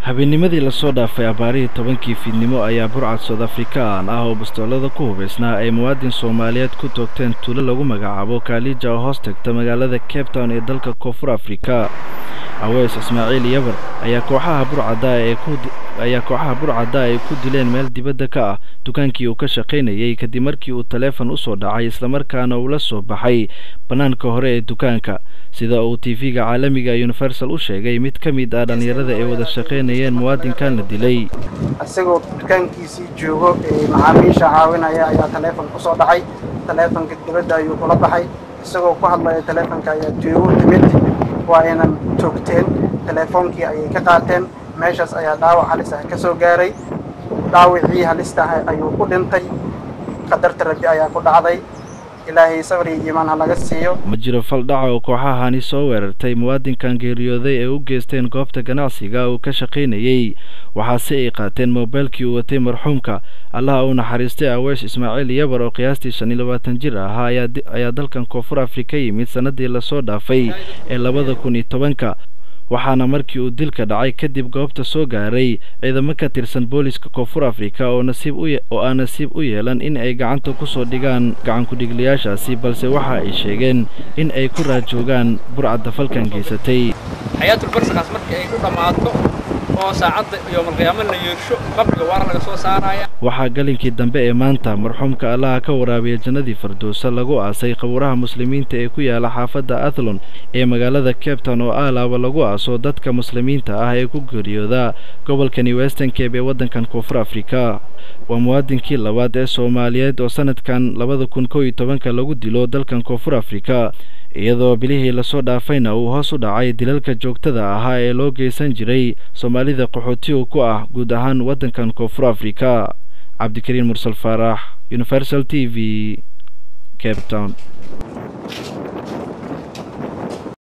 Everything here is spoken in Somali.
habeennimadii la soo dhaafay abaarihii 10kii fiidnimo ayaa burcad South African ah oo bastoolada ku hubeysnaa ay muwaadin Soomaaliyeed ku toogteen tuulo lagu magacaabo Kalija oo hoos tagta magaalada Cape Town ee dalka Koonfur Afrika. Aweys Ismaaciil Yabar ayaa kooxaha burcadda ay ku dileen meel dibadda ka ah dukaankii uu ka shaqeynayay kadib markii uu telefoon u soo dhacay isla markaana uu la soo baxay banaanka hore ee dukaanka. sida uu TV-ga caalamiga Universal u sheegay mid ka mid ah dhalinyarada ay wada shaqeynayeen muwaadinkan la dilay. asagoo dukaankiisii joogo macaamiisha caawinaya ayaa telefoon ku soo dhacay, telefoonka dibadda ayuu kula baxay, isagoo ku hadlaya telefoonka ayaa tuugo timid waa inaan toogteen, telefoonkii ayay ka qaateen, meeshaas ayaa dhaawac halis ah ka soo gaaray. dhaawacii halista ayuu ku dhintay, qadarta Rabbi ayaa ku dhacday. ilaahay sabri iyo iimaan laga siiyo. ma jiro fal dhaca oo kooxahani soo weerartay muwaadinkan geeriyooday ee u geysteen goobta ganacsiga uu ka shaqeynayay, waxaase ay qaateen mobilkii uu watay marxuumka. Allah uu naxariistay Aweys Ismaaciil Yabar oo qiyaastii 25 jir ah ayaa dalkan Koonfur Afrika yimid sanadii la soo dhaafay ee 2010. waxaana markii uu dilka dhacay kadib goobta soo gaaray ciidamo ka tirsan booliska Koonfur Afrika oo nasiib u yeelan in ay gacanta ku soo dhigaan gacan ku dhigliyaashaasi, balse waxa ay sheegeen in ay ku raajoogaan burcadda falkan geysatay. xayaatul barsakas markii ay ku dhamaato oo saacada iyo marqiyaamo la yeesho qabriga waara laga soo saaraya. waxaa galinkii dambe ee maanta marxuumka Allah ka waraabiya jannadii Firdawsa lagu aasay qabuuraha muslimiinta ee ku yaala xaafadda Athlone ee magaalada Cape Town oo alaaba lagu aaso dadka muslimiinta ah ee ku geeriyooda gobolka Western Cape ee wadankan Koonfur Afrika. waa muwaadinkii labaad ee Soomaaliyeed oo sanadkan 2011 lagu dilo dalkan Koonfur Afrika, iyadoo bilihii la soo dhaafayna uu hoos u dhacay dilalka joogtada ah ee loo geysan jiray Soomaalida qaxootiga ku ah guud ahaan wadankan Koonfur Afrika. Cabdikariin Mursal Faarax, Universal TV, Cape Town.